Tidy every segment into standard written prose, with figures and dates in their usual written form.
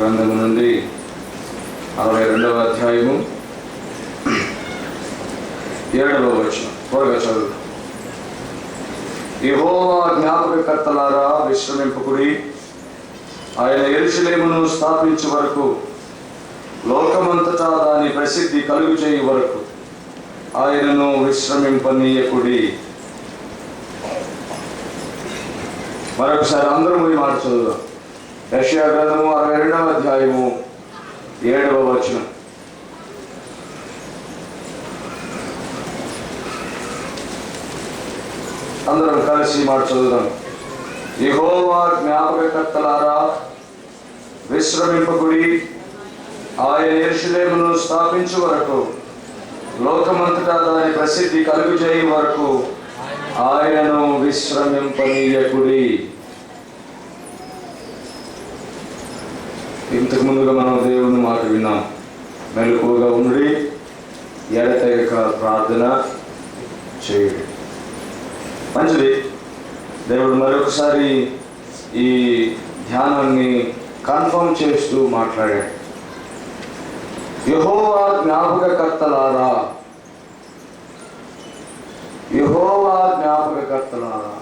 గ్రంథము నుండి 62వ అధ్యాయము 7వ వచనం త్వరగా చదువు. యెహోవా జ్ఞాపకకర్తలారా విశ్రమింపకుడి, ఆయన యెరూషలేమును స్థాపించే వరకు, లోకమంతటా దాని ప్రసిద్ధి కలుగు చేయి వరకు ఆయనను విశ్రమింపనీయకుడి. మరొకసారి అందరం ఈ మాట చదువుదాం. యెషయా గ్రంథము 62వ అధ్యాయము 7వ వచనం. అందరం కలిసి మాట చదువుదాం. యెహోవా జ్ఞాపకకర్తలారా విశ్రమింపకుడి, ఆయన యెరూషలేమును స్థాపించు వరకు, లోకమంతటా దాని ప్రసిద్ధి కలుగు చేయి వరకు ఆయనను విశ్రమింపనీయకుడి. ఇంతకు ముందుగా మనం దేవుని మాట విన్నాం. మెలకువగా ఉండి ఎడతెగక ప్రార్థన చేయుడి. మంచిది. దేవుడు మరొకసారి ఈ ధ్యానాన్ని కన్ఫర్మ్ చేస్తూ మాట్లాడాడు. యెహోవా జ్ఞాపకకర్తలారా, యెహోవా జ్ఞాపకకర్తలారా.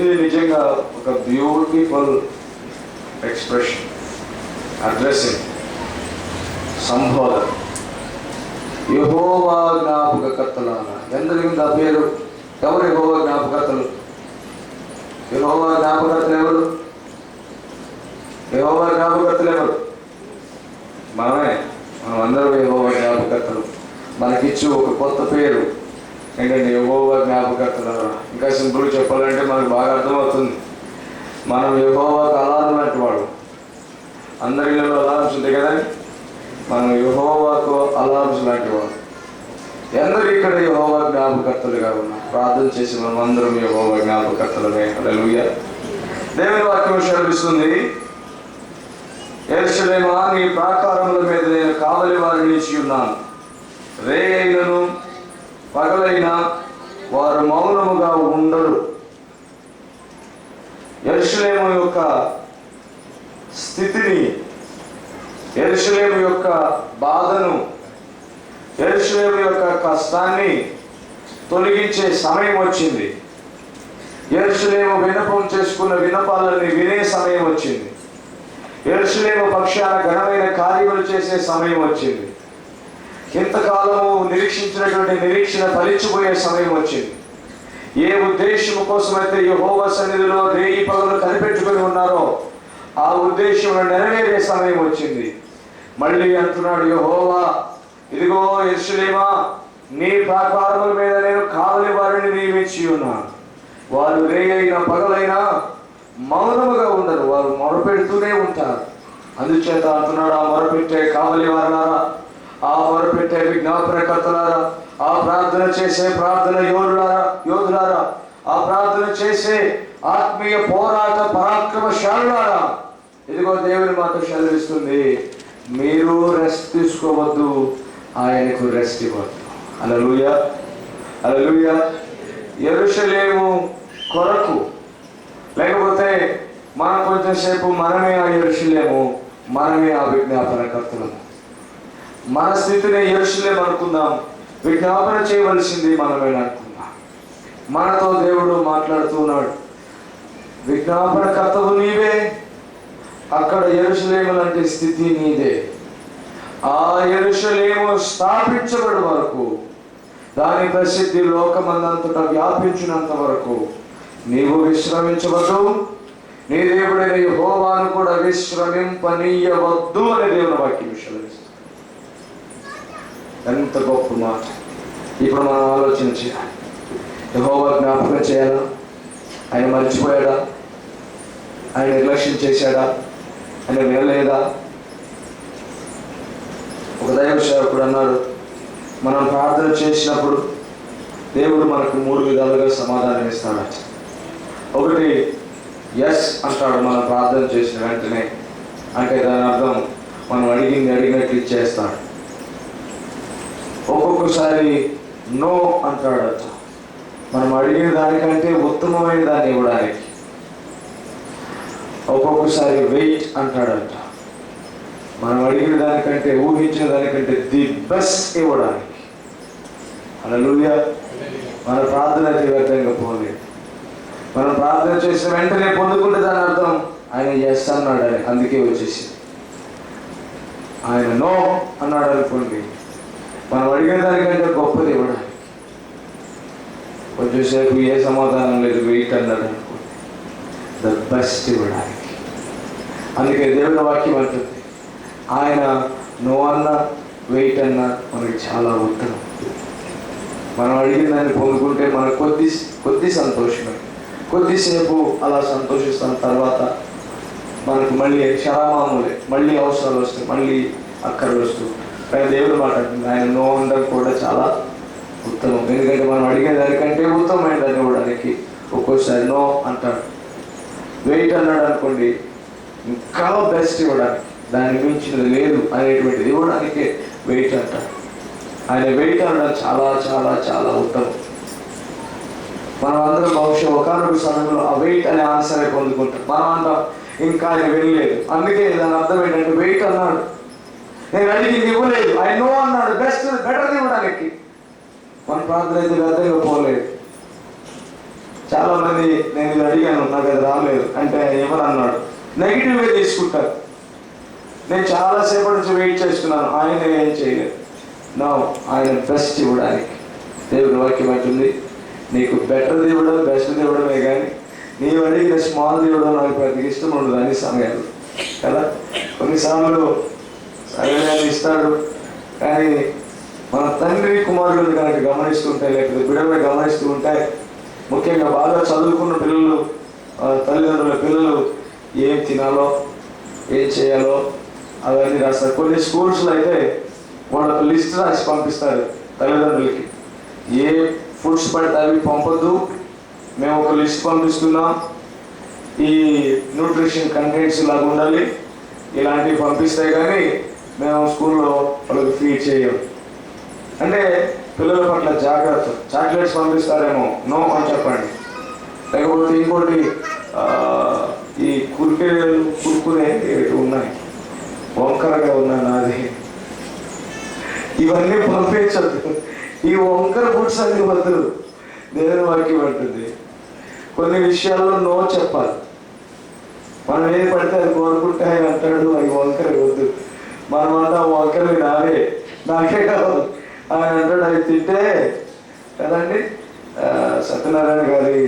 ఇది నిజంగా ఒక బ్యూటిఫుల్ ఎక్స్ప్రెషన్, అడ్రస్సింగ్, సంబోధన. యెహోవా జ్ఞాపకకర్తలారా. ఎందుకు ఆ పేరు? ఎవరు యెహోవా జ్ఞాపకర్తలు? యెహోవా జ్ఞాపకర్తలు ఎవరు? యెహోవా జ్ఞాపకర్తలు ఎవరు? మనమే. మనం అందరం యెహోవా జ్ఞాపకర్తలు. మనకిచ్చి ఒక కొత్త పేరు ఏంటంటే యెహోవా జ్ఞాపకర్తలారా. ఇంకా సింపుల్గా చెప్పాలంటే మనకు బాగా అర్థమవుతుంది. మనం యెహోవాకు అలారం లాంటి వాడు. అందరిలో అలారమ్స్ ఉంటాయి కదా, మనం యెహోవాకు అలారమ్స్ లాంటి వాడు. అందరూ ఇక్కడ యెహోవా జ్ఞాపకర్తలుగా ఉన్నారు. ప్రార్థన చేసి మనం అందరం యెహోవా జ్ఞాపకర్తలమే. హల్లెలూయా. దేవుని వాక్యం సెలవిస్తుంది, యెరూషలేమా, నీ ప్రాకారముల మీద నేను కావలి వారిని నిలిచి ఉన్నాను. రేయైనను పగలైనా వారు మౌనముగా ఉండరు. యెరూషలేము యొక్క స్థితిని, యెరూషలేము యొక్క బాధను, యెరూషలేము యొక్క కష్టాన్ని తొలగించే సమయం వచ్చింది. యెరూషలేము విన్నపం చేసుకున్న విన్నపాలని వినే సమయం వచ్చింది. యెరూషలేము పక్షాన ఘనమైన కార్యములు చేసే సమయం వచ్చింది. ఇంతకాలము నిరీక్షించినటువంటి నిరీక్షణ ఫలించిపోయే సమయం వచ్చింది. ఏ ఉద్దేశం కోసమైతే యెహోవా సన్నిధిలో రేయి పగలు కనిపెట్టుకుని ఉన్నారో ఆ ఉద్దేశం నెరవేరే సమయం వచ్చింది. మళ్ళీ అంటున్నాడు యెహోవా, ఇదిగో యెరూషలేమా, నీ ప్రాకారముల మీద నేను కావలి వారిని నియమించి ఉన్నాను. వారు రేయైనా పగలైనా మౌనముగా ఉండరు, వారు మొరపెడుతూనే ఉంటారు. అందుచేత అంటున్నాడు, ఆ మొరపెట్టే కావలి వారులారా, ఆ మొరపెట్టే విజ్ఞాపనకర్తలారా, ఆ ప్రార్థన చేసే ప్రార్థన యోధులారా, ఆ ప్రార్థన చేసే ఆత్మీయ పోరాట పరాక్రమశాలులారా, ఇదిగో దేవుని మాట సెలవిస్తుంది, మీరు రెస్ట్ తీసుకోవద్దు, ఆయనకు రెస్ట్ ఇవ్వద్దు. హల్లెలూయా, హల్లెలూయా. యెరూషలేము కొరకు, లేకపోతే మనం కొంచెం సేపు మనమే ఆ యెరూషలేము, మనమే ఆ విజ్ఞాపనకర్తలము. మన స్థితిని యెరూషలేము అనుకుందాం, విజ్ఞాపన చేయవలసింది మనమే అనుకుందాం. మనతో దేవుడు మాట్లాడుతున్నాడు, విజ్ఞాపనకర్తవు నీవే, అక్కడ యెరూషలేము లాంటి స్థితి నీదే. ఆ యెరూషలేము స్థాపించబడి వరకు, దాని ప్రసిద్ధి లోకమందంతటా వ్యాపించినంత వరకు నీవు విశ్రమించవద్దు, నీ దేవుడైన యెహోవాను కూడా విశ్రమింపనీయవద్దు అనే దేవుని వాక్యం విషయాలు. ఎంత గొప్ప మాట. ఇప్పుడు మనం ఆలోచన చేయాలి. యెహోవా జ్ఞాపకం చేయాలా? ఆయన మర్చిపోయాడా? ఆయన నిర్లక్ష్యం చేశాడా? ఆయన వినలేదా? ఒక దైవ సేవకుడు అన్నాడు, మనం ప్రార్థన చేసినప్పుడు దేవుడు మనకు 3 విధాలుగా సమాధానం ఇస్తాడట. ఒకటి, ఎస్ అంటాడు మనం ప్రార్థన చేసిన వెంటనే. అంటే దాని అర్థం మనం అడిగినట్లు ఇచ్చేస్తాడు. ఒక్కొక్కసారి నో అంటాడట, మనం అడిగిన దానికంటే ఉత్తమమైన దాన్ని ఇవ్వడానికి. ఒక్కొక్కసారి వెయిట్ అంటాడట, మనం అడిగిన దానికంటే, ఊహించిన దానికంటే ది బెస్ట్ ఇవ్వడానికి. హల్లెలూయా. మన ప్రార్థన అయితే వ్యర్థంగా పోలేదు. మనం ప్రార్థన చేసిన వెంటనే పొందుకుంటే దాని అర్థం ఆయన ఎస్ అన్నాడు అని, అందుకే వచ్చేసి. ఆయన నో అన్నాడు అనుకోండి, మనం అడిగిన దానికంటే గొప్పది ఇవ్వడానికి. కొంచెంసేపు ఏ సమాధానం లేదు, వెయిట్ అన్నాడు అనుకోండి, ద బెస్ట్ ఇవ్వడానికి. అందుకే దేవుని వాక్యం అంటుంది, ఆయన నో అన్న వెయిట్ అన్న మనకి చాలా ఉత్తమం. మనం అడిగిన దాన్ని పొందుకుంటే మనకు కొద్ది సంతోషమే, కొద్దిసేపు అలా సంతోషిస్తాం. తర్వాత మనకు మళ్ళీ క్షరామాములే, మళ్ళీ అవసరాలు వస్తాయి, మళ్ళీ అక్కర్లు వస్తూ. కానీ దేవుడు మాట అంటుంది, ఆయన నో అనడం కూడా చాలా ఉత్తమం. ఎందుకంటే మనం అడిగే దానికంటే ఉత్తమమైన దాన్ని ఇవ్వడానికి ఒక్కోసారి నో అంటాడు. వెయిట్ అన్నాడు అనుకోండి, ఇంకా బెస్ట్ ఇవ్వడానికి, దాన్ని మించినది లేదు అనేటువంటిది ఇవ్వడానికే వెయిట్ అంటాడు. ఆయన వెయిట్ అనడం చాలా చాలా చాలా ఉత్తమం. మనం అందరం బహుశా ఒకనొక సమయంలో ఆ వెయిట్ అనే ఆన్సర్ పొందుకుంటాం. మనం అంటాం ఇంకా ఆయన వెళ్ళలేదు. అందుకే దాని అర్థం ఏంటంటే వెయిట్ అన్నాడు, నేను అడిగింది ఇవ్వలేదు, ఆయన నో అన్నాడు, బెటర్ ఇవ్వడానికి. మన ప్రార్థన అయితే వ్యర్థంగా పోలేదు. చాలా మంది నేను ఇది అడిగాను, నాకు అది రాలేదు అంటే ఎవరు అన్నాడు, నెగిటివ్గా తీసుకుంటారు. నేను చాలాసేపటి నుంచి వెయిట్ చేస్తున్నాను, ఆయన ఏం చేయలేదు. నో, ఆయన బెస్ట్ ఇవ్వడానికి. దేవుని వాక్యం అంటుంది, నీకు బెటర్ ఇవ్వడం, బెస్ట్ ఇవ్వడమే కానీ నీవు అడిగిన స్మాల్ ఇవ్వడం నాకు పెద్దగా ఇష్టం ఉండదు అన్ని సమయాలు కదా. కొన్నిసార్లు సరైన ఇస్తాడు, కానీ మన తండ్రి కుమారులను కనుక గమనిస్తుంటే, లేకపోతే బిడ్డలను గమనిస్తూ ఉంటే, ముఖ్యంగా బాగా చదువుకున్న పిల్లలు, తల్లిదండ్రుల పిల్లలు ఏం తినాలో, ఏం చేయాలో అవన్నీ రాస్తారు. కొన్ని స్కూల్స్లో అయితే వాళ్ళకు లిస్ట్ రాసి పంపిస్తారు తల్లిదండ్రులకి, ఏ ఫుడ్స్ పడితే అవి పంపొద్దు, మేము ఒక లిస్ట్ పంపిస్తున్నాం, ఈ న్యూట్రిషన్ కంటెంట్స్ లాగా ఉండాలి, ఇలాంటివి పంపిస్తే కానీ మేము స్కూల్లో వాళ్ళకి ఫీడ్ చేయం. అంటే పిల్లల పట్ల జాగ్రత్త. చాక్లెట్స్ పంపిస్తారేమో, నో అని చెప్పండి. లేకపోతే ఇంకోటి ఈ కురుకునే ఉన్నాయి, వంకరగా ఉన్నాయి నాది, ఇవన్నీ పంపించద్దు. ఈ వంకర ఫుడ్స్ అన్ని వద్దు. దేవుని వాక్యం అంటుంది, కొన్ని విషయాల్లో నో చెప్పాలి. మనం ఏది పడితే అది కోరుకుంటే ఆయన అంటాడు అవి వంకర వద్దు. మనం అంతా వంకరవి నాకే కాదు ఆయన అంటాడు అవి తింటే కదండి. సత్యనారాయణ గారి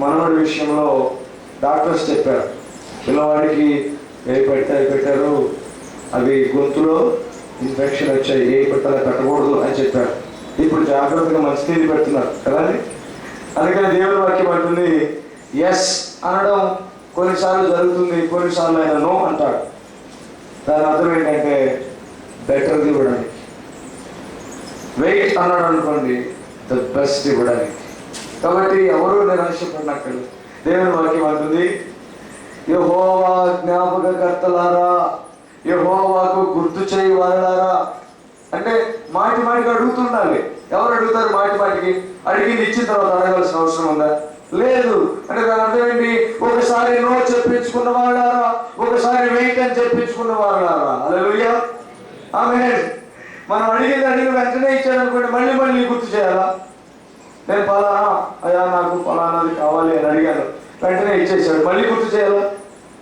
మనవడి విషయంలో డాక్టర్స్ చెప్పారు, పిల్లవాడికి ఏ పెడితే అవి పెట్టారు, అవి గొంతులో ఇన్ఫెక్షన్ వచ్చాయి, ఏ పెట్టాలి పెట్టకూడదు అని చెప్పారు. ఇప్పుడు జాగ్రత్తగా మంచి తిండి పెడుతున్నారు కదండి. అందుకని దేవుని వాక్యం అంటుంది, ఎస్ అనడం కొన్నిసార్లు జరుగుతుంది, కొన్నిసార్లు ఆయన నో అంటాడు. దాని అర్థం ఏంటంటే బెటర్ ఇవ్వడానికి. వెయిట్ అన్నాడు అనుకోండి, ద బెస్ట్ ఇవ్వడానికి. కాబట్టి ఎవరు నిరాశపడినక్కర్లేదు. దేవుని వాక్యం అంటుంది, యెహోవా జ్ఞాపకకర్తలారా, యెహోవాకు గుర్తు చేయి వారలారా. అంటే మాటి మాటికి అడుగుతుండాలి. ఎవరు అడుగుతారు మాటి మాటికి? అడిగింది ఇచ్చిన తర్వాత అడగాల్సిన అవసరం ఉందా? లేదు. అంటే దాని అర్థం ఏంటి? ఒకసారి నో చెప్పించుకున్న వాళ్ళారా, ఒకసారి వెయిట్ అని చెప్పించుకున్న వాళ్ళారా. హల్లెలూయా, ఆమేన్. మనం అడిగిన వెంటనే ఇచ్చాడు అనుకోండి, మళ్ళీ మళ్ళీ గుర్తు చేయాలా? నేను పలానా, అయ్యా నాకు పలానాది కావాలి అని అడిగాను, వెంటనే ఇచ్చేసాడు, మళ్ళీ గుర్తు చేయాలా?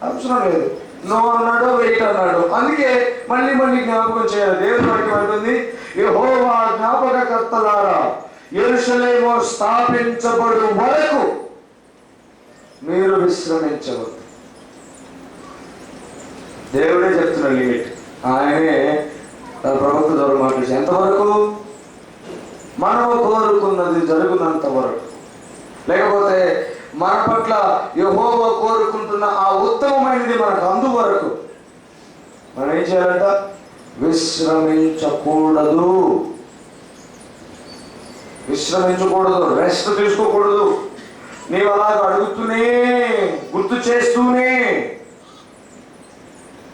అవసరం లేదు. నో అన్నాడు, వెయిట్ అన్నాడు, అందుకే మళ్ళీ మళ్ళీ జ్ఞాపకం చేయాలి. దేవుని వాక్యం అంటుంది, యెహోవా జ్ఞాపకకర్తలారా, యెరూషలేము స్థాపించబడు వరకు మీరు విశ్రమించవద్దు. దేవుడే చెప్తున్నాడు లిమిట్. ఆయనే తన ప్రవక్త ద్వారా మాట్లాడి, ఎంతవరకు? మనము కోరుకున్నది జరుగునంత వరకు. లేకపోతే మన పట్ల యెహోవా కోరుకుంటున్న ఆ ఉత్తమమైనది మనకు అందువరకు మనం ఏం చేయాలంట? విశ్రమించకూడదు. విశ్రమించకూడదు, రెస్ట్ తీసుకోకూడదు. నీవు అలాగ అడుగుతూనే, గుర్తు చేస్తూనే,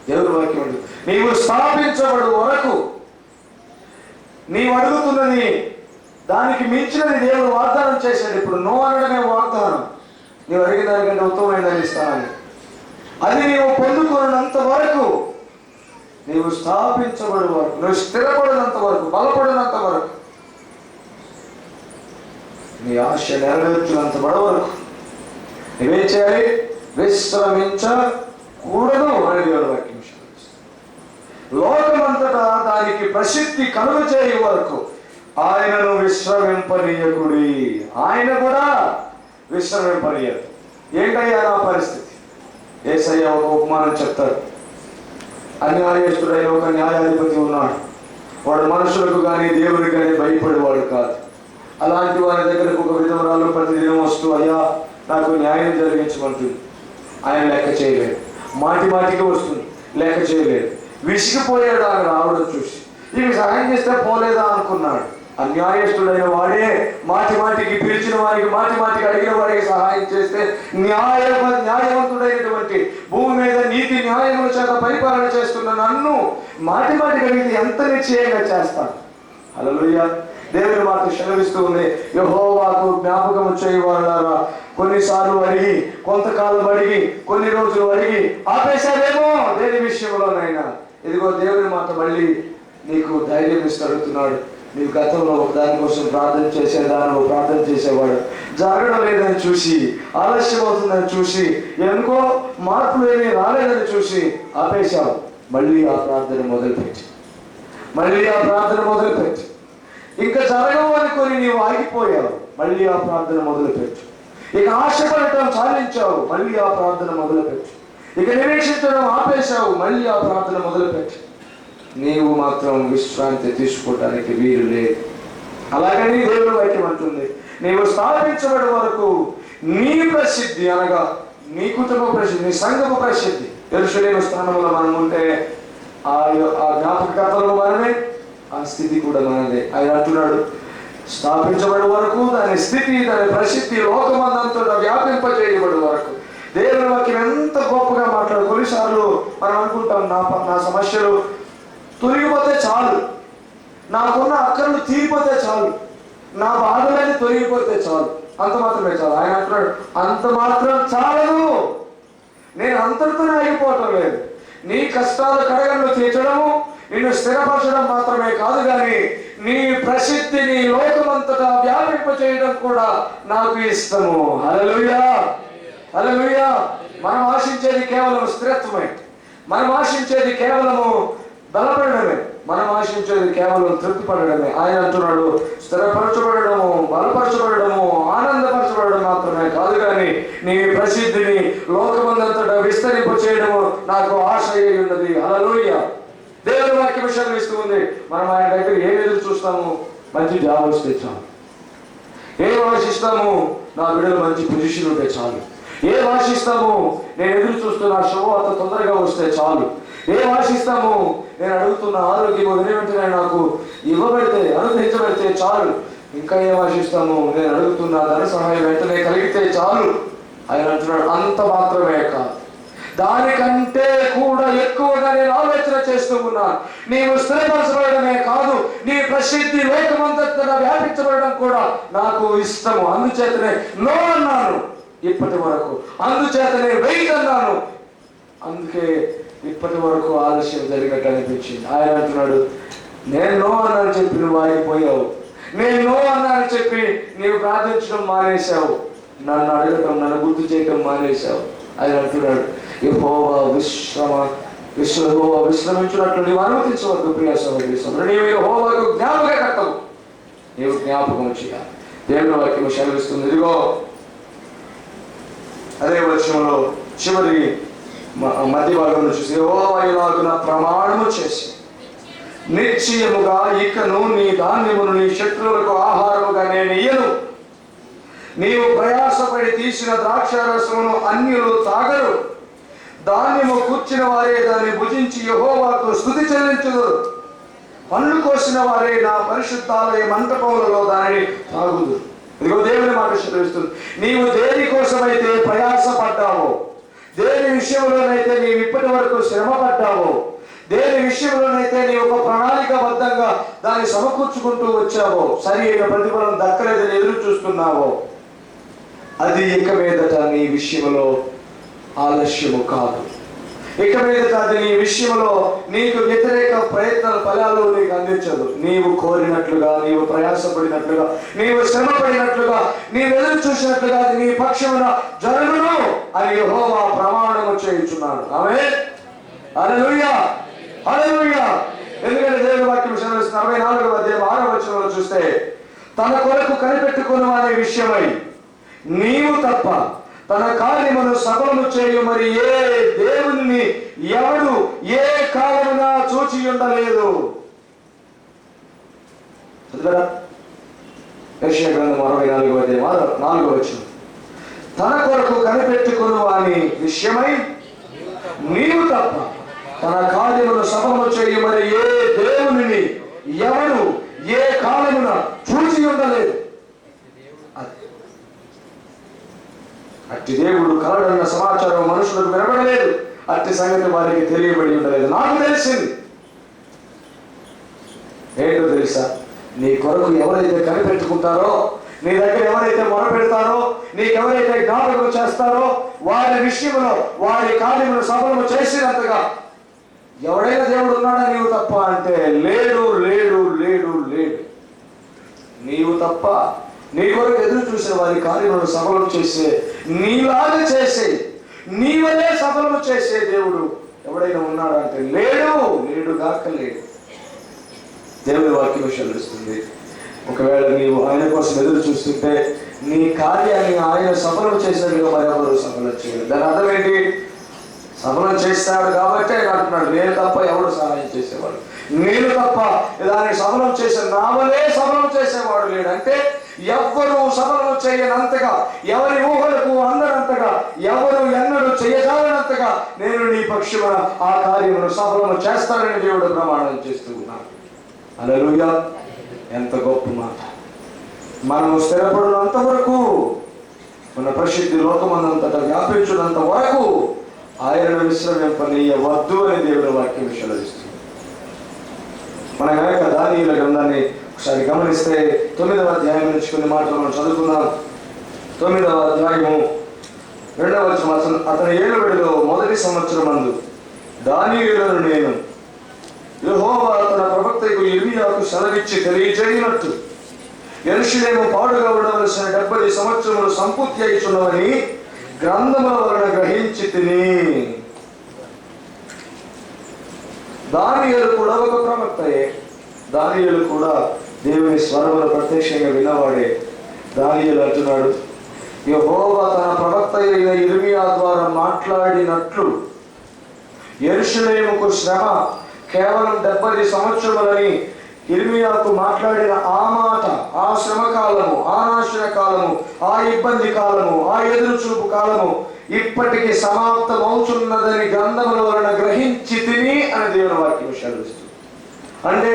దేవుని వాక్యం అంటుంది, నీవు స్థాపించబడు వరకు నీవు అడుగుతున్నది దానికి మించినది దేవుడు వాగ్దానం చేశాడు. ఇప్పుడు నో అనడమే వాగ్దానం. నీవు అడిగిన దానికంటే ఉత్తమమైనది ఇస్తానని. అది నీవు పొందుకున్నంత వరకు నీవు స్థాపించబడే వరకు, నువ్వు స్థిరపడినంత వరకు, బలపడినంత వరకు, నీ ఆశ నెరవేర్చినంత వరకు నువ్వేం చేయాలి? విశ్రమించకూడదు అని దేవుని వాక్యం. లోకమంతటా దానికి ప్రసిద్ధి కలుగ చేయ వరకు ఆయనను విశ్రమింపనీయకుడి. ఆయన కూడా విశ్రమింపనీయడు. ఏంటయ్యా నా పరిస్థితి? యేసయ్య ఒక ఉపమానం చెప్తాడు. అన్యాయస్తుడైన ఒక న్యాయాధిపతి ఉన్నాడు. వాడు మనుషులకు కానీ దేవుడికి కానీ భయపడేవాడు కాదు. అలాంటి వారి దగ్గరకు ఒక విధవరాలు ప్రతిదినం వస్తూ, అయ్యా నాకు న్యాయం జరిగించమంటుంది. ఆయన లెక్క చేయలేడు. మాటి మాటికి వస్తుంది, లెక్క చేయలేడు. విసిగిపోయాడు ఆయన రావడం చూసి. ఈయన సహాయం చేస్తే పోలేదా అనుకున్నాడు. అన్యాయస్తుడైన వాడే మాటి మాటికి పిలిచిన వారికి, మాటి మాటికి అడిగిన వారికి సహాయం చేస్తే న్యాయవంతుడైనటువంటి భూమి మీద నీతి న్యాయముల చేత పరిపాలన చేస్తున్న నన్ను మాటి మాటికి అడిగితే ఎంత నిశ్చయంగా చేస్తాను. హల్లెలూయా. దేవుని మాట సెలవిస్తూ ఉంది, యెహోవాకు జ్ఞాపకం చేయవారులారా, కొన్నిసార్లు అడిగి, కొంతకాలం అడిగి, కొన్ని రోజులు అడిగి ఆపేశారేమో దేని విషయంలోనైనా. ఇదిగో దేవుని మాట మళ్ళీ నీకు ధైర్యం ఇస్తూ అడుగుతున్నాడు. నీవు గతంలో దానికోసం ప్రార్థన చేసేదానిలో ప్రార్థన చేసేవాడు, జరగడం లేదని చూసి, ఆలస్యం అవుతుందని చూసి, ఎందుకో మార్పులు ఏమీ రాలేదని చూసి ఆపేశావు. మళ్ళీ ఆ ప్రార్థన మొదలుపెట్టి, మళ్ళీ ఆ ప్రార్థన మొదలుపెట్టి, ఇంకా జరగవు అనుకొని నీవు ఆగిపోయావు. మళ్ళీ ఆ ప్రార్థన మొదలుపెట్టు. ఇక ఆశపడటం చాలించావు. మళ్ళీ ఆ ప్రార్థన మొదలుపెట్టు. ఇక నిరీక్షించడం ఆపేశావు. మళ్ళీ ఆ ప్రార్థన మొదలుపెట్టు. నీవు మాత్రం విశ్రాంతి తీసుకోవటానికి వీలు లేదు. అలాగని దేవుని వాక్యం అంటుంది, నీవు స్థాపించబడే వరకు నీ ప్రసిద్ధి, అనగా నీ కుటుంబ ప్రసిద్ధి, నీ సంఘపు ప్రసిద్ధి, యెరూషలేము స్థానంలో మనం ఉంటే ఆ జ్ఞాపకతలు మనమే, ఆ స్థితి కూడా మనదే. ఆయన అంటున్నాడు, స్థాపించబడే వరకు దాని స్థితి, దాని ప్రసిద్ధి లోకమందంతా వ్యాపింపజేయబడే వరకు. దేవుని వాక్యం ఎంత గొప్పగా మాట్లాడు. కొన్నిసార్లు మనం అనుకుంటాం, నా సమస్యలు తొలగిపోతే చాలు, నాకున్న అక్కర్లు తీరిపోతే చాలు, నా బాధలన్నీ తొలగిపోతే చాలు, అంత మాత్రమే చాలు. ఆయన అంటున్నాడు, అంత మాత్రం చాలదు. నేను అంతటితోనే ఆగిపోవటం లేదు. నీ కష్టాల కడగలను తీర్చడము, నిన్ను స్థిరపరచడం మాత్రమే కాదు, కానీ నీ ప్రసిద్ధిని లోకమంతటా వ్యాపింపచేయడం కూడా నాకు ఇష్టము. హల్లెలూయా, హల్లెలూయా. మనం ఆశించేది కేవలం స్థిరత్వమే, మనం ఆశించేది కేవలము బలపడడమే, మనం ఆశించేది కేవలం తృప్తి పడడమే. ఆయన అంటున్నాడు, స్థిరపరచబడము, బలపరచబడము, ఆనందపరచబడడం మాత్రమే కాదు, కానీ నీ ప్రసిద్ధిని లోకమందంతటా విస్తరింప చేయడము నాకు ఆశ అయి ఉన్నది. హల్లెలూయా. దేవుని వాక్యం సెలవిస్తూ ఉంది, మనం ఆయన దగ్గర ఏం ఎదురు చూస్తాము? మంచి జాబ్ వస్తే చాలు. ఏం ఆశిస్తాము? నా బిడ్డలు మంచి పొజిషన్ ఉంటే చాలు. ఏం ఆశిస్తాము? నేను ఎదురు చూస్తున్న శుభవార్త తొందరగా వస్తే చాలు. ఏం ఆశిస్తాము? నేను అడుగుతున్న ఆరోగ్యం వెంటనే నాకు ఇవ్వబడితే, అనుగ్రహించబడితే చాలు. ఇంకా ఏం ఆశిస్తాము? నేను అడుగుతున్న ధన సహాయం వెంటనే కలిగితే చాలు. ఆయన అంటున్నాడు, అంత మాత్రమే కాదు, దానికంటే కూడా ఎక్కువగా నేను ఆలోచన చేస్తూ ఉన్నాను. నీవు స్థిరపరచబడమే కాదు, నీ ప్రసిద్ధి లోకమంతటా వ్యాపించబడడం కూడా నాకు ఇష్టము. అందుచేతనే నో అన్నాను ఇప్పటి వరకు, అందుచేతనే వెయిట్ అన్నాను, అందుకే ఇప్పటి వరకు ఆలస్యం జరిగినట్టు అనిపించింది. ఆయన అంటున్నాడు, నేను నో అన్నాను చెప్పి నువ్వు ఆగిపోయావు, నేను నో అన్నాను చెప్పి నీవు ప్రార్థించడం మానేశావు, నన్ను అడగటం, నన్ను గుర్తు చేయటం మానేశావు. ఆయన అంటున్నాడు, యెహోవా విశ్రమించినట్లు నీవు అనుమతించవద్దు. ప్రియ సహోదరి సోదరుడు, నీవు యెహోవాకు జ్ఞాపకకర్తవు, నీవు జ్ఞాపకం చేయాలి. దేవుని వాక్యం సెలవిస్తుంది. ఇదిగో అదే వచనంలో చివరి మధ్య భాగంలో చూసి, యెహోవా ఇలాగున ప్రమాణము చేసి నిశ్చయముగా ఇకను నీ ధాన్యమును నీ శత్రువులకు ఆహారముగా నేను ఇయ్యను. నీవు ప్రయాసపడి తీసిన ద్రాక్షారసమును అన్యులు తాగరు. ధాన్యము కూర్చిన వారే దాన్ని భుజించి యెహోవాకు స్తుతి చెల్లించుదురు. పండ్లు కోసిన వారే నా పరిశుద్ధాలయ మంటపములలో దానిని తాగుదురు. ఇదిగో దేవుని మాట సెలవిస్తుంది, నీవు దేని కోసమైతే ప్రయాసపడ్డావో, దేని విషయంలోనైతే నీవు ఇప్పటి వరకు శ్రమ పడ్డావో, దేని విషయంలోనైతే నీ ఒక ప్రణాళికబద్ధంగా దాన్ని సమకూర్చుకుంటూ వచ్చావో, సరి అయిన ప్రతిఫలం దక్కలేదని ఎదురు చూస్తున్నావో, అది ఇక మీదట నీ విషయంలో ఆలస్యము కాదు. ఇక మీద కాదు నీ విషయంలో నీకు వ్యతిరేక ప్రయత్నాల ఫలాలు నీకు అందించదు. నీవు కోరినట్లుగా, నీవు ప్రయాసపడినట్లుగా, నీవు శ్రమ పడినట్లుగా, నీవు ఎదురు చూసినట్లుగా అది నీ పక్షమున జరుగును అని యెహోవా ప్రమాణము చేయుచున్నాడు. ఆమేన్. హల్లెలూయా, హల్లెలూయా. ఎందుకంటే దేవుని వాక్యం సెలవిస్తున్న 44వ అధ్యాయం 6వ వచనంలో చూస్తే, తన కొరకు కనిపెట్టుకున్న అనే విషయమై నీవు తప్ప తన కార్యమును సఫలము చేయు మరి ఏ దేవుని ఎవడు ఏ కాలమున చూచి ఉండలేదు. యెషయా గ్రంథం 44వ అధ్యాయం 4వ వచనం, తన కొరకు కనిపెట్టుకున్న వాని విషయమై నీవు తప్ప తన కార్యమును సఫలము చేయు మరి ఏ దేవుని ఎవడు ఏ కాలమున చూచి ఉండలేదు. అట్టి దేవుడు కలడన్న సమాచారం మనుషులకు వినబడలేదు. అట్టి సంగతి వారికి తెలియబడి ఉండలేదు. నాకు తెలిసింది ఏంటో తెలుసా? నీ కొరకు ఎవరైతే కనిపెట్టుకుంటారో, నీ దగ్గర ఎవరైతే మొరపెడతారో, నీకెవరైతే జ్ఞాపకం చేస్తారో వారి విషయంలో వారి కార్యమును సఫలము చేసినంతగా ఎవడైనా దేవుడు ఉన్నాడా నీవు తప్ప అంటే లేడు, లేడు, లేడు, లేడు. నీవు తప్ప నీ కొరకు ఎదురు చూసే వారి కార్యములను సఫలం చేసే, నీలాగా చేసే, నీ వల్లే సఫలము చేసే దేవుడు ఎవడైనా ఉన్నాడా అంటే లేడు, లేడు గాక లేడు. దేవుని వాక్యం సెలవిస్తుంది, ఒకవేళ నీవు ఆయన కోసం ఎదురు చూస్తుంటే నీ కార్యాన్ని ఆయన సఫలం చేసినట్టుగా మరెవరు సఫలం చేయరు. దాని అర్థం ఏంటి? సఫలం చేస్తాడు కాబట్టి ఆయన అంటున్నాడు, నేను తప్ప ఎవడు సహాయం చేసేవాడు, నేను తప్ప దాన్ని సఫలం చేసే నా వల్లే సఫలం చేసేవాడు లేడు. అంటే ఎవ్వరు సఫలం చేయనంతగా, ఎవరి ఊహలకు అందనంతగా, ఎవరు ఎన్నడూ చేయజాలనంతగా నేను నీ పక్షమున ఆ కార్యమును సఫలము చేస్తానని దేవుడు ప్రమాణం చేస్తూ ఉన్నాడు. హల్లెలూయా. ఎంత గొప్ప మాట! మనము స్థిరపడినంత వరకు, మన ప్రసిద్ధి లోకమందంతటా వ్యాపించినంత వరకు ఆయనను విశ్రమింపనీయవద్దు అని దేవుడు వాక్యం సెలవిస్తుంది. మన కనుక దానియేలు గ్రంథాన్ని ఒకసారి గమనిస్తే 9వ అధ్యాయం నుంచి కొన్ని మాటలు మనం చదువుకుందాం. 9వ అధ్యాయము 2వ వచనం, అతని ఏలుబడిలో మొదటి సంవత్సరమందు దానియేలును నేను యెహోవా తన ప్రవక్తకు ఇర్మీయాకు సెలవిచ్చి తెలియజేయనట్టు యెరూషలేము పాడుగా ఉండవలసిన 70 సంవత్సరములు సంపూర్తి అయ్యుచున్నవని గ్రంథముల వలన గ్రహించి తిని. దానియేలు కూడా ఒక ప్రవక్తయే, దానియేలు కూడా దేవుని స్వరమును ప్రత్యక్షంగా విన్నవాడే. దానియేలు అంటున్నాడు, యెహోవా తన ప్రవక్త అయిన ఇర్మీయా ద్వారా మాట్లాడినట్లు యెరూషలేముకు శ్రమ కేవలం 70 సంవత్సరములని ఇర్మీయాకు మాట్లాడిన ఆ మాట, ఆ శ్రమ కాలము, ఆ నాశన కాలము, ఆ ఇబ్బంది కాలము, ఆ ఎదురుచూపు కాలము ఇప్పటికి సమాప్తమవుతున్నదని గ్రంథముల వలన గ్రహించి తిని అని దేవుని వాక్యం సెలవిస్తుంది. అంటే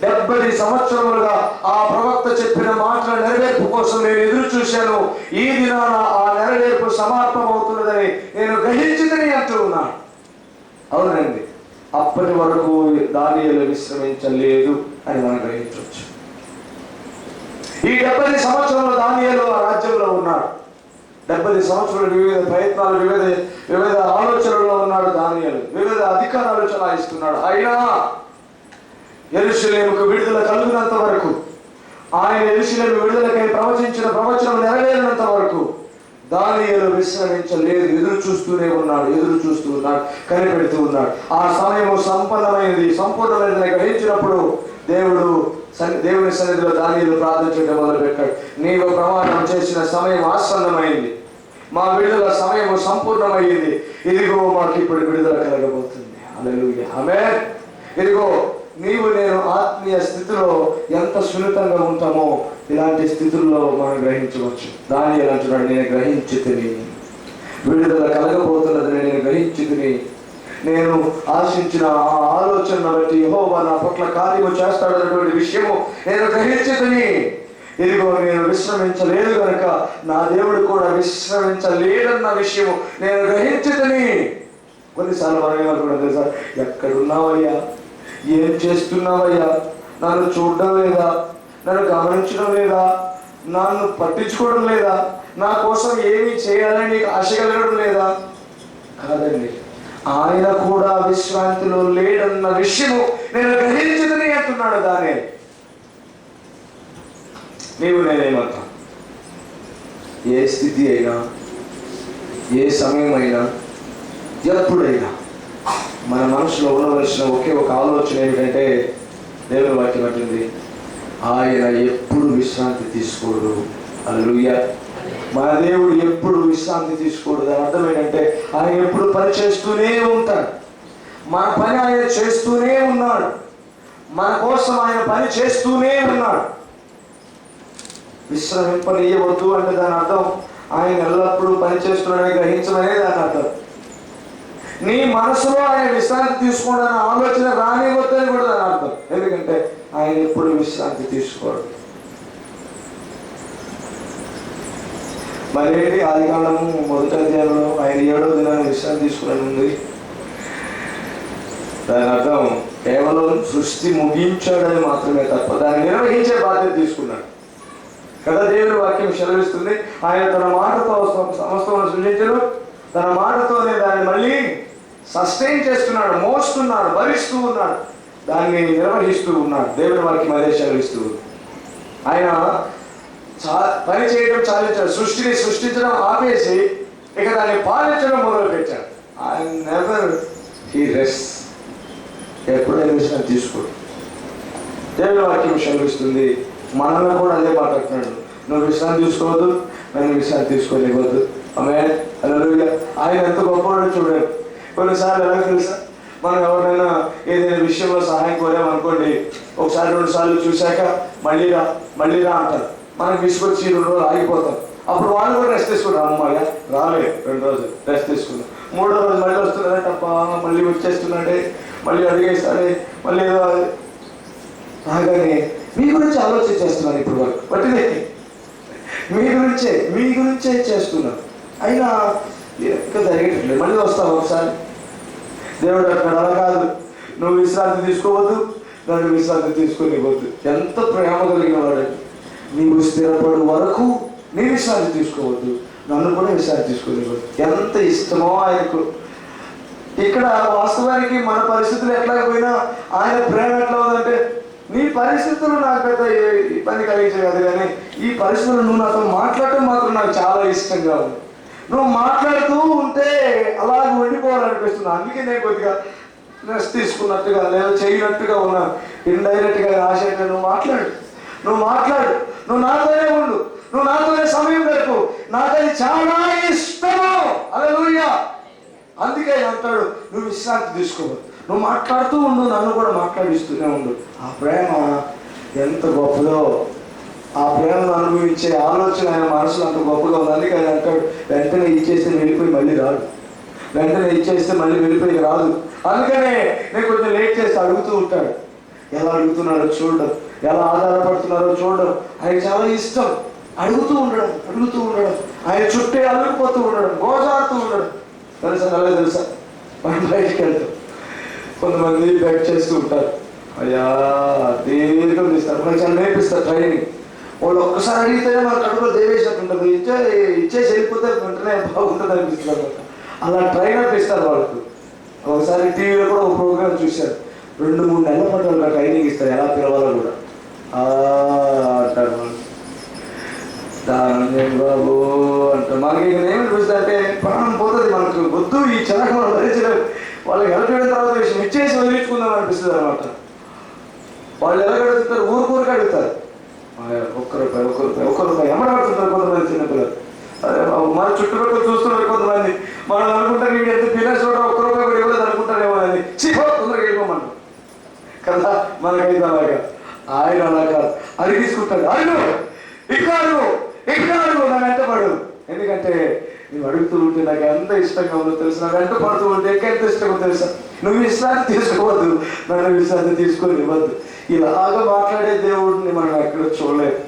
70 సంవత్సరములుగా ఆ ప్రవక్త చెప్పిన మాటల నెరవేర్పు కోసం నేను ఎదురు చూశాను. ఈ దినాన ఆ నెరవేర్పు సమాప్తమవుతున్నదని నేను గ్రహించి తిని అంటూ ఉన్నాను. అవునండి, అప్పటి వరకు దానియేలు విశ్రమించలేదు అని మనం గ్రహించవచ్చు. ఈ 70 సంవత్సరంలో దానియేలు ఆ రాజ్యంలో ఉన్నాడు. 70 సంవత్సరాలు వివిధ ప్రయత్నాలు, వివిధ ఆలోచనల్లో ఉన్నాడు దానియేలు. వివిధ అధికారాలు చలాయిస్తున్నాడు. అయినా యెరూషలేముకు విడుదల కలిగినంత వరకు, ఆయన యెరూషలేము విడుదలకై ప్రవచించిన ప్రవచనం నెరవేరినంత వరకు దానియేలు విశ్రమించలేదు. ఎదురు చూస్తూనే ఉన్నాడు, ఎదురు చూస్తూ ఉన్నాడు, కనిపెడుతూ ఉన్నాడు. ఆ సమయము సంపన్నమైనది, సంపూర్ణమైనది గ్రహించినప్పుడు దేవుని సన్నిధిలో దానియేలు ప్రార్థన చేయడం మొదలుపెట్టాడు. నీవు ప్రమాణం చేసిన సమయం ఆసన్నమైంది, మా విడుదల సమయము సంపూర్ణమైంది. ఇదిగో మాకు ఇప్పుడు విడుదల కలగబోతుంది. హల్లెలూయా, ఆమేన్. ఇదిగో నీవు నేను ఆత్మీయ స్థితిలో ఎంత సున్నితంగా ఉంటామో ఇలాంటి స్థితుల్లో మనం గ్రహించవచ్చు. దానియేలు అంటున్నాడు, నేను గ్రహించి తిని, విడుదల కలగబోతున్నదని నేను గ్రహించి తిని, నేను ఆశించిన ఆ ఆలోచన బట్టి యెహోవా నా పట్ల కార్యము చేస్తాడన్నటువంటి విషయము నేను గ్రహించి తిని, ఇదిగో నేను విశ్రమించలేదు కనుక నా దేవుడు కూడా విశ్రమించలేదన్న విషయము నేను గ్రహించి తిని. కొన్నిసార్లు మనం ఏమనుకుంటాం తెలుసా? ఎక్కడున్నావయ్యా, ఏం చేస్తున్నావయ్యా, నన్ను చూడడం లేదా, నన్ను గమనించడం లేదా, నన్ను పట్టించుకోవడం లేదా, నా కోసం ఏమి చేయాలని నీకు ఆశ కలగడం లేదా? కాదండి, ఆయన కూడా విశ్రాంతిలో లేడన్న విషయము నేను గ్రహించదని అంటున్నాడు. దానియేలు, నీవు నేనేమంటా, ఏ స్థితి అయినా, ఏ సమయమైనా, ఎప్పుడైనా మన మనసులో ఉండవలసిన ఒకే ఒక ఆలోచన ఏమిటంటే, దేవుని వాక్యం అంటుంది, ఆయన ఎప్పుడు విశ్రాంతి తీసుకోడు. హల్లెలూయా. మన దేవుడు ఎప్పుడు విశ్రాంతి తీసుకోడు. దాని అర్థం ఏంటంటే, ఆయన ఎప్పుడు పని చేస్తూనే ఉంటాడు. మన పని ఆయన చేస్తూనే ఉన్నాడు. మన కోసం ఆయన పని చేస్తూనే ఉన్నాడు. విశ్రమింపనీయవద్దు అంటే దాని అర్థం ఆయన ఎల్లప్పుడూ పని చేస్తున్నాడని గ్రహించమనే దాని అర్థం. నీ మనసులో ఆయన విశ్రాంతి తీసుకోవడానికి ఆలోచన రానివద్దని కూడా దాని అర్థం. ఎందుకంటే ఆయన ఎప్పుడు విశ్రాంతి తీసుకోడు. మరేంటి ఆదికాండము 1వ అధ్యాయంలో ఆయన 7వ దినాన్ని విశ్రాంతి తీసుకుని ఉంది. దాని అర్థం కేవలం సృష్టి ముగించాడని మాత్రమే తప్ప దాన్ని నిర్వహించే బాధ్యత తీసుకున్నాడు కదా. దేవుని వాక్యం సెలవిస్తుంది, ఆయన తన మాటతో సమస్తమును సృజించను, తన మాటతోనే దాన్ని మళ్ళీ సస్టైన్ చేస్తున్నాడు, మోస్తున్నాడు, భరిస్తూ ఉన్నాడు, దాన్ని నిర్వహిస్తూ ఉన్నాడు. దేవుని వాక్యం అదే సెలవిస్తూ ఆయన పని చేయడం చాలించాడు. సృష్టిని సృష్టించడం ఆపేసి ఇక దాన్ని పాలించడం మొదలు పెట్టాడు. ఆయన నెవర్ హీ రెస్ట్, ఎప్పుడైనా విషయాన్ని తీసుకోడు. దేవుని వాక్యం సెలవిస్తుంది, మనల్ని కూడా అదే మాట్లాడుతున్నాడు, నువ్వు విశ్రాంతి తీసుకోవద్దు, నన్ను విశ్రాంతి తీసుకోలేవద్దు. ఆమేన్, హల్లెలూయా. ఆయన ఎంత గొప్పవాడో చూడండి. కొన్నిసార్లు ఎలా తెలుసా, మనం ఎవరైనా ఏదైనా విషయంలో సహాయం కోరామనుకోండి, ఒకసారి 2 సార్లు చూశాక మళ్ళీ రా అంటారు. మనకు తీసుకొచ్చి 2 రోజులు ఆగిపోతాం. అప్పుడు వాళ్ళు కూడా రెస్ట్ తీసుకుంటారు. అమ్మాయ రాలే, 2 రోజులు రెస్ట్ తీసుకున్నాం. 3వ రోజు మళ్ళీ వస్తున్నాడే తప్ప, మళ్ళీ వచ్చేస్తున్నాడే, మళ్ళీ అడిగేస్తాడే, మళ్ళీ ఏదో రాగానే మీ గురించి ఆలోచించేస్తున్నాను. ఇప్పుడు వరకు పట్టిదే మీ గురించే చేస్తున్నాను. అయినా ఇంకా జరిగేటట్లేదు. మళ్ళీ వస్తావు ఒకసారి. దేవుడు అక్కడ అలా కాదు, నువ్వు విశ్రాంతి తీసుకోవద్దు, నన్ను విశ్రాంతి తీసుకునివ్వద్దు. ఎంత ప్రేమ కలిగిన వాడు. నీవు స్థిరపడు వరకు నీ విశ్రాంతి తీసుకోవద్దు, నన్ను కూడా విశ్రాంతి తీసుకునివ్వద్దు. ఎంత ఇష్టమో ఆయనకు. ఇక్కడ వాస్తవానికి మన పరిస్థితులు ఎట్లా పోయినా ఆయన ప్రేమ ఎట్లా ఉందంటే, నీ పరిస్థితులు నాకు పెద్ద ఇబ్బంది కలిగించదు కానీ ఈ పరిస్థితులు నువ్వు నాతో మాట్లాడటం మాత్రం నాకు చాలా ఇష్టంగా ఉంది. నువ్వు మాట్లాడుతూ ఉంటే అలాగే ఉండిపోవాలనిపిస్తుంది. అందుకే నేను కొద్దిగా రెస్ట్ తీసుకున్నట్టుగా లేదా చేయనట్టుగా ఉన్నాను. ఇండైరెక్ట్గా రాసేట్టు నువ్వు మాట్లాడు, నువ్వు నాతోనే ఉండు, నువ్వు నాతోనే సమయం గడుపు, నాకు అది చాలా ఇష్టము. హల్లెలూయా. అందుకే అంటాడు, నువ్వు విశ్రాంతి తీసుకోవద్దు, నువ్వు మాట్లాడుతూ ఉండు, నన్ను కూడా మాట్లాడిస్తూనే ఉండు. ఆ ప్రేమ ఎంత గొప్పదో, ఆ ప్రేమను అనుభవించే ఆలోచన ఆయన మనసులో అంత గొప్పగా ఉంది. అందుకే ఆయన అంటాడు, వెంటనే ఇచ్చేస్తే వెళ్ళిపోయి మళ్ళీ రాదు, వెంటనే ఇచ్చేస్తే మళ్ళీ వెళ్ళిపోయి రాదు. అందుకనే నేను కొంచెం లేట్ చేసి అడుగుతూ ఉంటాడు. ఎలా అడుగుతున్నాడో చూడడం, ఎలా ఆధారపడుతున్నారో చూడడం ఆయన చాలా ఇష్టం. అడుగుతూ ఉండడం, ఆయన చుట్టే అల్లుకుపోతూ ఉండడం, గోజాడుతూ ఉండడం. తెలుసా మనం బయటికి వెళ్తాం, కొంతమంది బెట్ చేస్తూ ఉంటారు, అయ్యా దీర్ఘం తీస్తారు, మనకి చాలా నేర్పిస్తారు ట్రైనింగ్. వాళ్ళు ఒక్కసారి అడిగితేనే మన కడుపులో దేవేసినట్టు ఉంటుంది, ఇచ్చేసి వెళ్ళిపోతే వెంటనే బాగుంటుంది అనిపిస్తుంది అనమాట. అలా ట్రైనర్ ఇస్తారు వాళ్ళకు. ఒకసారి టీవీలో కూడా ఒక ప్రోగ్రామ్ చూశారు, 2-3 నెలల పాటు వాళ్ళకి ట్రైనింగ్ ఇస్తారు, ఎలా పిలవాలో కూడా అంటారు వాళ్ళు. దాని బాబు అంటారు. మనకి ఇక్కడ ఏమనిపిస్తుంది అంటే ప్రాణం పోతుంది, మనకు వద్దు ఈ చిన్నకు మనం భరించలేదు. వాళ్ళకి హెల్ప్ చేయడం తర్వాత విషయం ఇచ్చేసి వదిలించుకుందాం అనిపిస్తుంది అనమాట. వాళ్ళు ఎలా అడుగుతారు, ఊరికి అడుగుతారు, ఒక్క రూపాయి ఎమ్మడబడుతుంటారు కొంతమంది చిన్నపిల్లలు. అదే మన చుట్టుపక్కల చూస్తున్నారు కొంతమంది. మనం అనుకుంటారు వీడు ఎంత పిల్లలు కూడా ఒక్క రూపాయి కూడా ఇవ్వలేదు అనుకుంటారేమో అని, తొందరగా వెళ్ళిపోమన్నాం కదా. మనకైతే అలాగా, ఆయన అలా కాదు, అది తీసుకుంటాడు. అడుగు ఇక్కడ నాకు ఎంత పడు. ఎందుకంటే నువ్వు అడుగుతూ ఉంటే నాకు ఎంత ఇష్టంగా ఉందో తెలుసు, నాకు ఎంత పడుతూ ఉంటే ఎంత ఇష్టంగా తెలుసా. నువ్వు విశ్రాంతి తీసుకోవద్దు, నన్ను విశ్రాంతి తీసుకొని ఇవ్వద్దు. ఇలాగా మాట్లాడే దేవుడిని మనం ఎక్కడ చూడలేదు.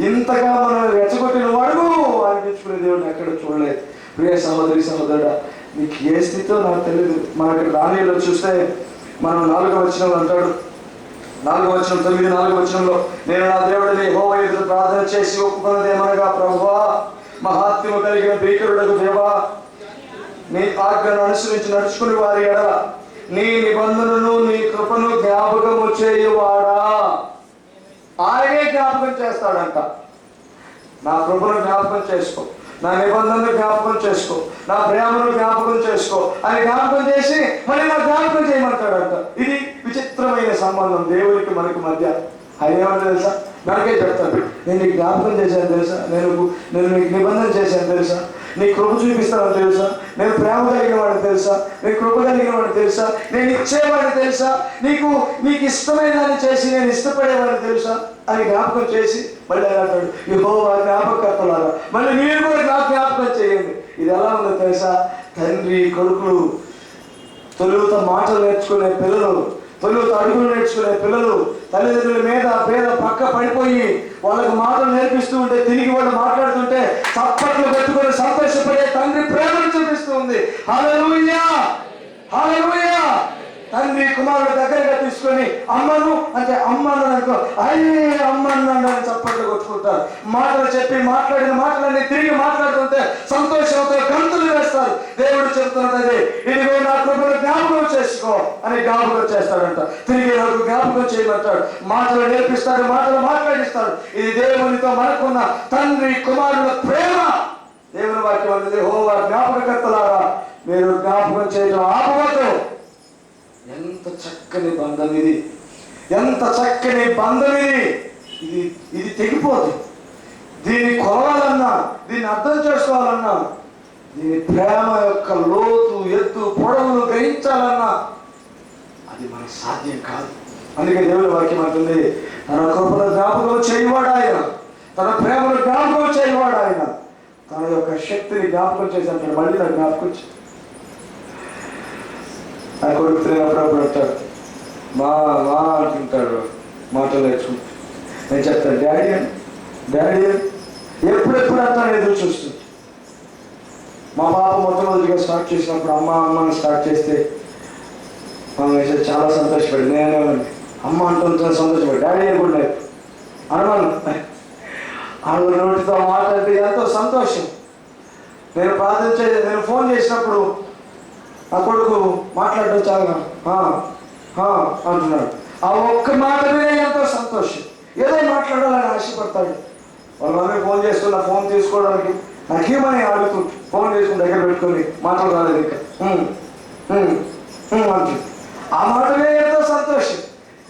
ఇంతగా మనం రెచ్చగొట్టి నువ్వు అడుగు అనిపించుకునే దేవుడిని ఎక్కడ చూడలేదు. ప్రియ సహోదరి సహోదరుడా, నీకు ఏ స్థితితో నాకు తెలియదు. మనకి దానిలో చూస్తే మనం 4వ వచనంలో అంటాడు, 4వ వచనం 9-4 వచనంలో, నేను నా దేవుడిని యెహోవా ఎదుట ప్రార్థన చేసి ఒప్పుకున్నది ఏమనగా, ప్రభువా మహాత్మ్యము కలిగిన భీకరుడకు దేవా, నీ ఆజ్ఞను అనుసరించి నడుచుకుని వారి ఎడల నీ నిబంధనను నీ కృపను జ్ఞాపకము చేయువాడా. ఆయనే జ్ఞాపకం చేస్తాడంట. నా కృపను జ్ఞాపకం చేసుకో, నా నిబంధనను జ్ఞాపకం చేసుకో, నా ప్రేమను జ్ఞాపకం చేసుకో అని జ్ఞాపకం చేసి మళ్ళీ నా జ్ఞాపకం చేయమంటాడంట. ఇది విచిత్రమైన సంబంధం దేవుడికి మనకి మధ్య. ఆయన ఏమంటే తెలుసా, మనకే చెప్తాడు, నేను నీకు జ్ఞాపకం చేశాను తెలుసా, నేను నీకు నిబంధన చేశాను తెలుసా, నీ కృప చూపిస్తానని తెలుసా, నేను ప్రేమ కలిగిన వాడిని తెలుసా, నేను కృప కలిగిన వాడిని తెలుసా, నేను ఇచ్చేవాడిని తెలుసా, నీకు ఇష్టమైనదాన్ని చేసి నేను ఇష్టపడేవాడిని తెలుసా అని జ్ఞాపకం చేసి మళ్ళీ అంటాడు, యెహోవా జ్ఞాపకర్తలారా మళ్ళీ మీరు కూడా నాకు జ్ఞాపకం చేయండి. ఇది ఎలా ఉందో తెలుసా, తండ్రి కొడుకులు తొలుత మాటలు నేర్చుకునే పిల్లలు, తొలుత అడుగులు నేర్చుకునే పిల్లలు తల్లిదండ్రుల మీద పేద పక్క పడిపోయి వాళ్ళకు మాటలు నేర్పిస్తూ ఉంటే తిరిగి వాళ్ళు మాట్లాడుతుంటే చప్పట్లు పెట్టుకొని సంతోషపడే తండ్రి ప్రేమను చూపిస్తూ ఉంది. హల్లెలూయా, హల్లెలూయా. తండ్రి కుమారుడు దగ్గరగా తీసుకొని అమ్మను అంటే అమ్మను అనుకో, అయ్యే అమ్మను అని చప్పట్లు కొట్టుకుంటారు. మాటలు చెప్పి మాట్లాడిన మాటలన్నీ తిరిగి మాట్లాడుతుంటే సంతోషంతో గంతులు వేస్తారు. దేవుడు చెప్తున్నది, ఇదిగో నా కృపను జ్ఞాపకం చేసుకో అని జ్ఞాపకం చేస్తాడంట. తిరిగి నాకు జ్ఞాపకం చేయమంటాడు, మాటలు నేర్పిస్తాడు, మాటలు మాట్లాడిస్తాడు. ఇది దేవునితో మనకున్న తండ్రి కుమారుల ప్రేమ. దేవుని వాక్యం అనేది, యెహోవా జ్ఞాపకకర్తలారా మీరు జ్ఞాపకం చేయడం ఆపవద్దు. ఎంత చక్కని బంధం ఇది, ఎంత చక్కని బంధం ఇది తెగిపోదు. దీన్ని కొలవాలన్నా, దీన్ని అర్థం చేసుకోవాలన్నా, దీని ప్రేమ యొక్క లోతు ఎత్తు పొడవులు గ్రహించాలన్నా అది మనకు సాధ్యం కాదు. అందుకే దేవుని వాక్యం అంటుంది, తన కృపను జ్ఞాపకం చేయవాడు ఆయన, తన ప్రేమను జ్ఞాపకం చేయవాడు ఆయన, తన యొక్క శక్తిని జ్ఞాపకం చేసి అంటాడు. మళ్ళీ నాకు జ్ఞాపకం నా కొడుకు తిరిగినప్పుడు అంటాడు, మా అంటుంటాడు, మాటలు నేర్చుకుంటాడు. నేను చెప్తాను, డాడీ ఎప్పుడెప్పుడు అంటాను ఎదురు చూస్తుంది. మా పాప మొట్టమొదటిగా స్టార్ట్ చేసినప్పుడు అమ్మని స్టార్ట్ చేస్తే చాలా సంతోషపడి, నేనేమండి అమ్మ అంటుంటే సంతోషపడి, డాడీ కూడా లేదు అనమాను. ఆవిడ నోటితో మాట్లాడితే ఎంతో సంతోషం. నేను నేను ఫోన్ చేసినప్పుడు ఆ కొడుకు మాట్లాడడం చాలా అంటున్నాడు. ఆ ఒక్క మాట మీద ఎంతో సంతోషం. ఏదో మాట్లాడాలని ఆశపడతాడు. వాళ్ళ మమ్మీ ఫోన్ చేస్తున్నా, ఫోన్ తీసుకోవడానికి నాకేమని అడుగుతుంటు ఫోన్ చేసుకుని దగ్గర పెట్టుకొని మాటలు రాలేదు ఇంకా అంటుంది. ఆ మాట మీద ఎంతో సంతోషం.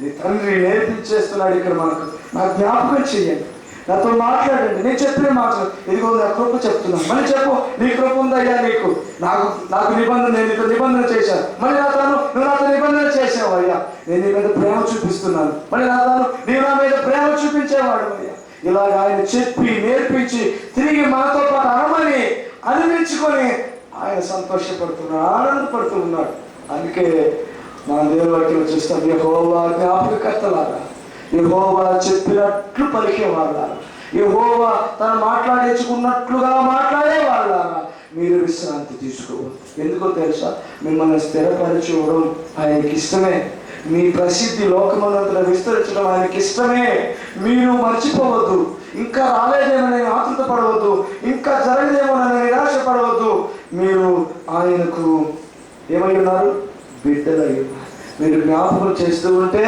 నీ తండ్రి నేర్పించేస్తున్నాడు ఇక్కడ మనకు. నాకు జ్ఞాపకం చెయ్యండి, నాతో మాట్లాడండి, నేను చెప్పిన మాటలు ఇదిగో నా కృప చెప్తున్నాను. మళ్ళీ చెప్పు, నీ కృప ఉందయ్యా నీకు, నాకు నిబంధన, నేను నీతో నిబంధన చేశాను. మళ్ళీ నువ్వు నాతో నిబంధన చేసావు అయ్యా, నేను నీ మీద ప్రేమ చూపిస్తున్నాను. మళ్ళీ నీవు నా మీద ప్రేమ చూపించేవాడు అయ్యా. ఇలాగ ఆయన చెప్పి నేర్పించి తిరిగి మనతో పాటు అనమని అనిపించుకొని ఆయన సంతోషపడుతున్నాడు, ఆనందపడుతూ ఉన్నాడు. అందుకే మన దేవుని వాక్యం చూస్తాం, యెహోవా జ్ఞాపకకర్తలారా, యెహోవా చెప్పినట్లు పలికేవాళ్ళారా, యెహోవా తను మాట్లాడించుకున్నట్లుగా మాట్లాడేవాళ్ళారా మీరు విశ్రాంతి తీసుకోవాలి. ఎందుకో తెలుసా, మిమ్మల్ని స్థిరపరచడం ఆయనకి ఇష్టమే. మీ ప్రసిద్ధి లోకమంతటా విస్తరించడం ఆయనకి ఇష్టమే. మీరు మర్చిపోవద్దు, ఇంకా రాలేదేమోనని ఆతృత పడవద్దు, ఇంకా జరగదేమోనని నిరాశ పడవద్దు. మీరు ఆయనకు ఏమై ఉన్నారు, బిడ్డలై ఉన్నారు. మీరు జ్ఞాపకం చేస్తూ ఉంటే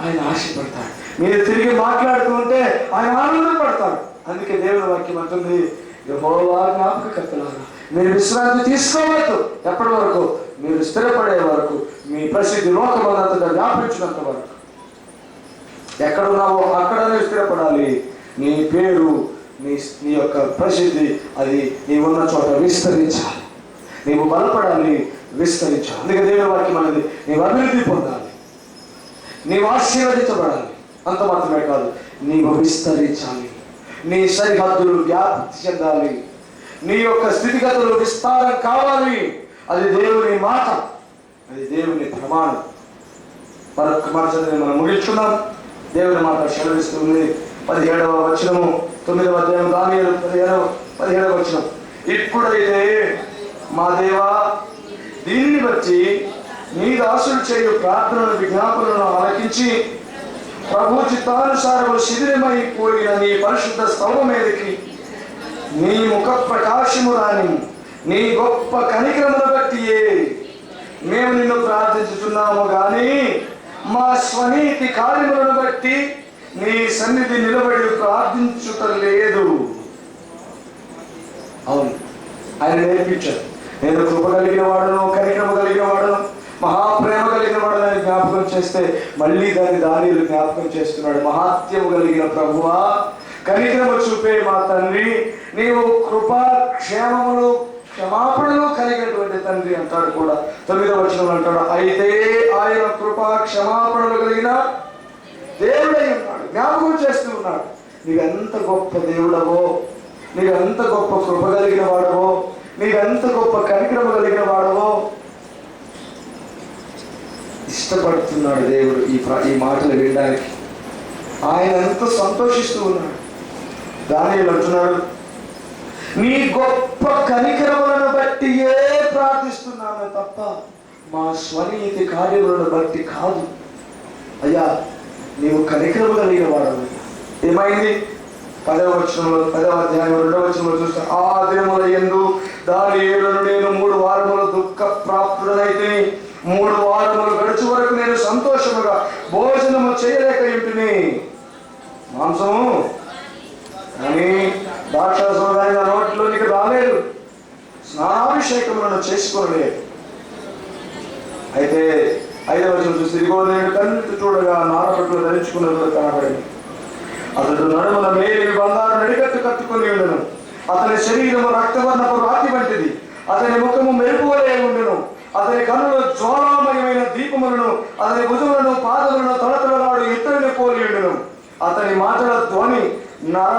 ఆయన ఆశపడతాడు, మీరు తిరిగి మాట్లాడుతూ ఉంటే ఆయన ఆనందపడతాడు. అందుకే దేవుని వాక్యం అంటుంది, యెహోవా జ్ఞాపకకర్తలారా మీరు విశ్రాంతి తీసుకోవద్దు. ఎప్పటి వరకు? మీరు స్థిరపడే వరకు, మీ ప్రసిద్ధి లోకమంతటా వ్యాపించినంత వరకు. ఎక్కడున్నావో అక్కడనే స్థిరపడాలి. నీ పేరు, నీ యొక్క ప్రసిద్ధి అది నీవున్న చోట విస్తరించాలి. నీవు బలపడాలి, విస్తరించాలి. అందుకే దేవుని వాక్యం అనేది, నీవు అభివృద్ధి పొందాలి, నీవు ఆశీర్వదించబడాలి. అంత మాత్రమే కాదు, నీవు విస్తరించాలి, నీ సరిహద్దులు వ్యాప్తి చెందాలి, నీ యొక్క స్థితిగతులు విస్తారం కావాలి. అది దేవుని మాట, అది దేవుని ప్రమాణం. మరొక మాట మనం ముగించుకున్నాం. దేవుని మాట సెలవిస్తుంది. 17వ వచనము, 9వ అధ్యాయం దానియేలు 17వ వచనం. ఇప్పుడైతే మా దేవా, దీనిని బట్టి నీ దాసులు చేయు ప్రార్థనలు విజ్ఞాపనలను ఆలకించి ప్రభు చిత్తానుసారము శిథిలమైపోయిన నీ పరిశుద్ధ స్థలం మీదకి నీ ముఖ ప్రకాశము రాని నీ గొప్ప కనికరమును బట్టియే మేము నిన్ను ప్రార్థించుతున్నాము కానీ మా స్వనీతి కార్యములను బట్టి నీ సన్నిధి నిలబడి ప్రార్థించుట లేదు. అవును, ఆయన నేర్పించారు. నేను కృప కలిగిన వాడును, కనికరము కలిగిన వాడును, మహాప్రేమ కలిగిన వాడును అని జ్ఞాపకం చేస్తే మళ్ళీ దానియేలు జ్ఞాపకం చేస్తున్నాడు. మహాత్యము కలిగిన ప్రభువా, కనికరము చూపే మా తండ్రి, నీవు కృపా క్షేమములు క్షమాపణలు కలిగినటువంటి తండ్రి అంటాడు. కూడా 9వ వచనంలో అంటాడు, అయితే ఆయన కృపా క్షమాపణలు కలిగిన దేవుడై ఉన్నాడు. జ్ఞాపకం చేస్తూ ఉన్నాడు, నీవెంత గొప్ప దేవుడవో, నీవెంత గొప్ప కృప కలిగిన వాడవో, నీవెంత గొప్ప కనికరము కలిగిన వాడవో ఇష్టపడుతున్నాడు దేవుడు ఈ మాటలు వినడానికి. ఆయన ఎంతో సంతోషిస్తూ ఉన్నాడు. దానియేలు అంటున్నాడు, నీ గొప్ప కనికరములను బట్టియే ప్రార్థిస్తున్నాను తప్ప మా స్వనీతి కార్యములను బట్టి కాదు. అయ్యా, నీవు కనికరము కలిగిన వాడవు. ఏమైంది? 10వ వచనంలో, 10వ అధ్యాయం 2వ వచనంలో చూస్తే, ఆ దినముల యందు దానియేలును నేను 3 వారములు దుఃఖ ప్రాప్తుడనైతే 3 వారములు గడుచు వరకు నేను సంతోషముగా భోజనము చేయలేక ఇంటిని. మాంసము కానీ ద్రాక్షారసము కానీ నా నోటిలోనికి రాలేదు, స్నానాభిషేకములను చేసుకోలేదు. అయితే 5వ వచనం చూస్తే, ఇదిగో నేను కన్నులు చూడగా నారపట్లు ధరించుకున్నది కనబడింది. అతడు నడుమున మేలిమి బంగారు నడికట్టు కట్టుకుని ఉండను. అతని శరీరము రక్తవర్ణపు రాతి వంటిది. అతని ముఖము మెరుపు వలె ఉండెను. అతని కన్నులు జ్వాలామయమైన దీపములను, అతని భుజములను పాదములను తలతలలాడు ఇత్తడిని పోలి ఉండెను. అతని మాటల ధ్వని నర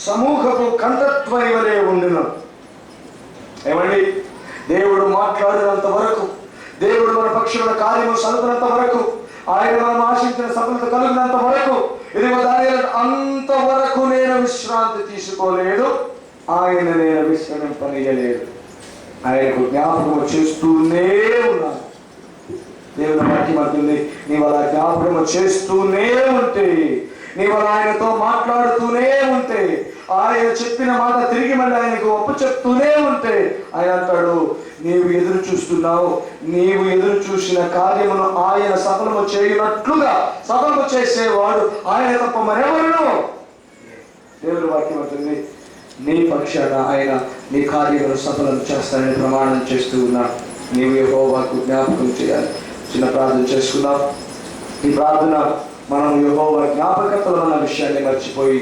సమూహపు కంఠధ్వని వలె ఉండెను. ఏమండి, దేవుడు మాట్లాడినంత వరకు, దేవుడు మన పక్షుల కార్యము సలుపునంత వరకు, ఆయన మనం ఆశించిన సఫలత కలిగినంత వరకు, ఇదిగో దానియేలు అంతవరకు నేను విశ్రాంతి తీసుకోలేదు, ఆయన నేను విశ్రమింపనీయలేదు. ఆయనకు జ్ఞాపకము చేస్తూనే ఉన్నాను. దేవుని వాక్యం అంటుంది, నీవు అలా జ్ఞాపకము చేస్తూనే ఉంటే, నీవు అలా ఆయనతో మాట్లాడుతూనే ఉంటే, ఆయన చెప్పిన మాట తిరిగి మళ్ళీ ఆయనకు ఒప్పు చెప్తూనే ఉంటే, ఆయన అంటాడు, నీవు ఎదురు చూస్తున్నావు, నీవు ఎదురు చూసిన కార్యమును ఆయన సఫలము చేయనట్లుగా సఫలము చేసేవాడు ఆయన తప్ప మరెవరును. దేవుని వాక్యం అంటుంది, నీ పక్షాన ఆయన నీ కార్యమును సఫలం చేస్తానని ప్రమాణం చేస్తూ ఉన్నాడు. నీవు యెహోవాకు జ్ఞాపకం చేయాలి. చిన్న ప్రార్థన చేసుకున్నాం. ఈ ప్రార్థన మనం యెహోవా జ్ఞాపకతలో ఉన్న విషయాన్ని మర్చిపోయి